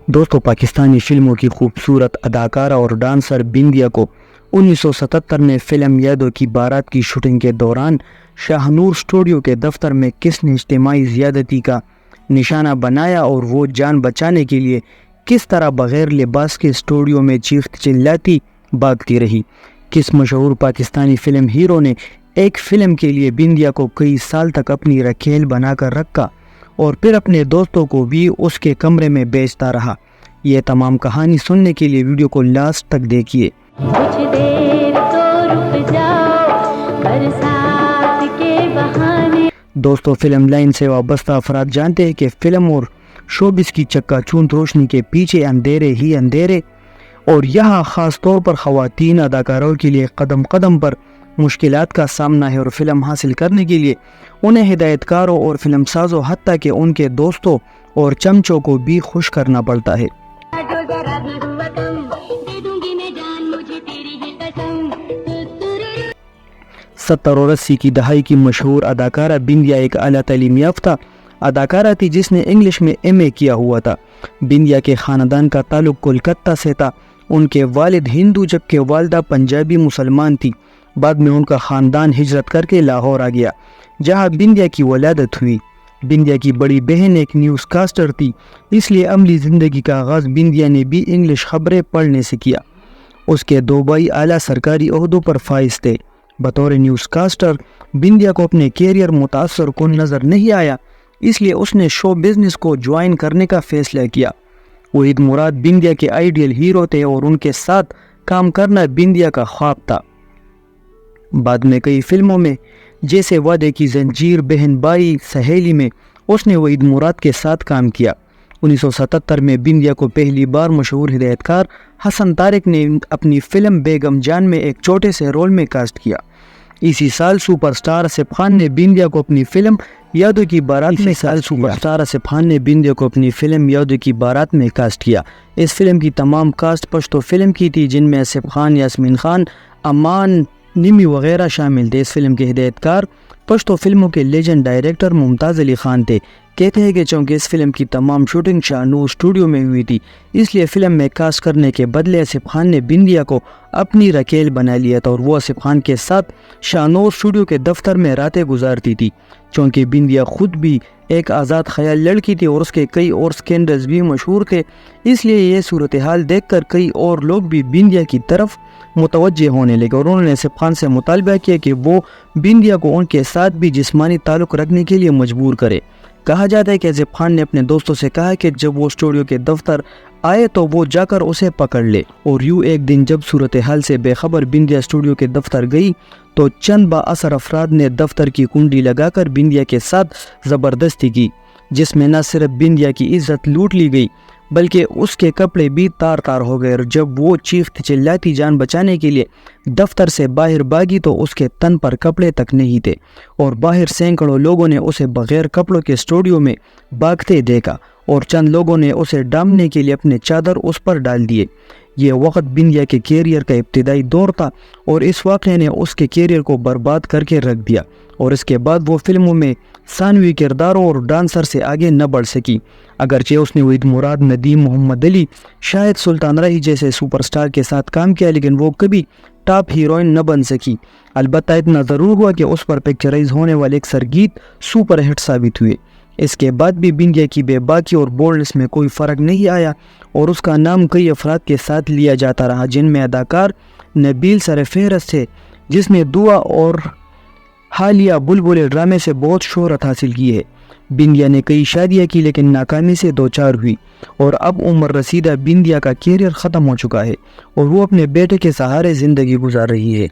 دوستو، پاکستانی فلموں کی خوبصورت اداکارہ اور ڈانسر بندیا کو 1977 میں فلم یادوں کی بارات کی شوٹنگ کے دوران شاہ نور اسٹوڈیو کے دفتر میں کس نے اجتماعی زیادتی کا نشانہ بنایا اور وہ جان بچانے کے لیے کس طرح بغیر لباس کے اسٹوڈیو میں چیختی چلاتی بھاگتی رہی۔ کس مشہور پاکستانی فلم ہیرو نے ایک فلم کے لیے بندیا کو کئی سال تک اپنی رکھیل بنا کر رکھا اور پھر اپنے دوستوں کو بھی اس کے کمرے میں بیچتا رہا۔ یہ تمام کہانی سننے کے لیے ویڈیو کو لاسٹ تک دیکھیے۔ کچھ دیر تو رک جاؤ برسات کے بہانے۔ دوستو، فلم لائن سے وابستہ افراد جانتے ہیں کہ فلم اور شوبز کی چکا چوند روشنی کے پیچھے اندھیرے ہی اندھیرے، اور یہاں خاص طور پر خواتین اداکاروں کے لیے قدم قدم پر مشکلات کا سامنا ہے، اور فلم حاصل کرنے کے لیے انہیں ہدایت کاروں اور فلم سازوں حتیٰ کہ ان کے دوستوں اور چمچوں کو بھی خوش کرنا پڑتا ہے۔ 70 اور 80 کی دہائی کی مشہور اداکارہ بندیا ایک اعلیٰ تعلیم یافتہ اداکارہ تھی جس نے انگلش میں ایم اے کیا ہوا تھا۔ بندیا کے خاندان کا تعلق کولکتہ سے تھا۔ ان کے والد ہندو جبکہ والدہ پنجابی مسلمان تھی۔ بعد میں ان کا خاندان ہجرت کر کے لاہور آ گیا جہاں بندیا کی ولادت ہوئی۔ بندیا کی بڑی بہن ایک نیوز کاسٹر تھی، اس لیے عملی زندگی کا آغاز بندیا نے بھی انگلش خبریں پڑھنے سے کیا۔ اس کے دو بھائی اعلیٰ سرکاری عہدوں پر فائز تھے۔ بطور نیوز کاسٹر بندیا کو اپنے کیریئر متاثر کن نظر نہیں آیا، اس لیے اس نے شو بزنس کو جوائن کرنے کا فیصلہ کیا۔ وحید مراد بندیا کے آئیڈیل ہیرو تھے اور ان کے ساتھ کام کرنا بندیا کا خواب تھا۔ بعد میں کئی فلموں میں جیسے وعدے کی زنجیر، بہن بھائی، سہیلی میں اس نے وحید مراد کے ساتھ کام کیا۔ 1977 میں بندیا کو پہلی بار مشہور ہدایت کار حسن طارق نے اپنی فلم بیگم جان میں ایک چھوٹے سے رول میں کاسٹ کیا۔ اسی سال سپر اسٹار آصف خان نے بندیا کو اپنی فلم یادوں کی بارات میں کاسٹ کیا۔ اس فلم کی تمام کاسٹ پشتو فلم کی تھی، جن میں آصف خان، یاسمین خان، امان نمی وغیرہ شامل تھے۔ اس فلم کے ہدایت کار پشتو فلموں کے لیجنڈ ڈائریکٹر ممتاز علی خان تھے۔ کہتے ہیں کہ چونکہ اس فلم کی تمام شوٹنگ شاہ نور اسٹوڈیو میں ہوئی تھی، اس لیے فلم میں کاسٹ کرنے کے بدلے آصف خان نے بندیا کو اپنی رکیل بنا لیا تھا اور وہ آصف خان کے ساتھ شاہ نور اسٹوڈیو کے دفتر میں راتیں گزارتی تھی۔ چونکہ بندیا خود بھی ایک آزاد خیال لڑکی تھی اور اس کے کئی اور سکینڈلز بھی مشہور تھے، اس لیے یہ صورتحال دیکھ کر کئی اور لوگ بھی بندیا کی طرف متوجہ ہونے لگے اور انہوں نے آصف خان سے مطالبہ کیا کہ وہ بندیا کو ان کے ساتھ بھی جسمانی تعلق رکھنے کے لیے مجبور کرے۔ کہا جاتا ہے کہ آصف خان نے اپنے دوستوں سے کہا کہ جب وہ اسٹوڈیو کے دفتر آئے تو وہ جا کر اسے پکڑ لے، اور یوں ایک دن جب صورتحال سے بے خبر بندیا اسٹوڈیو کے دفتر گئی تو چند با اثر افراد نے دفتر کی کنڈی لگا کر بندیا کے ساتھ زبردستی کی، جس میں نہ صرف بندیا کی عزت لوٹ لی گئی بلکہ اس کے کپڑے بھی تار تار ہو گئے، اور جب وہ چیختی چلاتی جان بچانے کے لیے دفتر سے باہر بھاگی تو اس کے تن پر کپڑے تک نہیں تھے، اور باہر سینکڑوں لوگوں نے اسے بغیر کپڑوں کے اسٹوڈیو میں بھاگتے دیکھا اور چند لوگوں نے اسے ڈانپنے کے لیے اپنے چادر اس پر ڈال دیے۔ یہ وقت بندیا کے کیریئر کا ابتدائی دور تھا اور اس واقعے نے اس کے کیریئر کو برباد کر کے رکھ دیا، اور اس کے بعد وہ فلموں میں ثانوی کرداروں اور ڈانسر سے آگے نہ بڑھ سکی۔ اگرچہ اس نے وحید مراد، ندیم محمد علی، شاہد سلطان راہی جیسے سپر اسٹار کے ساتھ کام کیا، لیکن وہ کبھی ٹاپ ہیروئن نہ بن سکی۔ البتہ اتنا ضرور ہوا کہ اس پر پکچرائز ہونے والے اکثر گیت سپر ہٹ ثابت ہوئے۔ اس کے بعد بھی بندیا کی بے باکی اور بولڈنس میں کوئی فرق نہیں آیا اور اس کا نام کئی افراد کے ساتھ لیا جاتا رہا، جن میں اداکار نبیل سر فہرست ہے، جس نے دعا اور حالیہ بلبلے ڈرامے سے بہت شہرت حاصل کی ہے۔ بندیا نے کئی شادیاں کی لیکن ناکامی سے دوچار ہوئی، اور اب عمر رسیدہ بندیا کا کیریئر ختم ہو چکا ہے اور وہ اپنے بیٹے کے سہارے زندگی گزار رہی ہے۔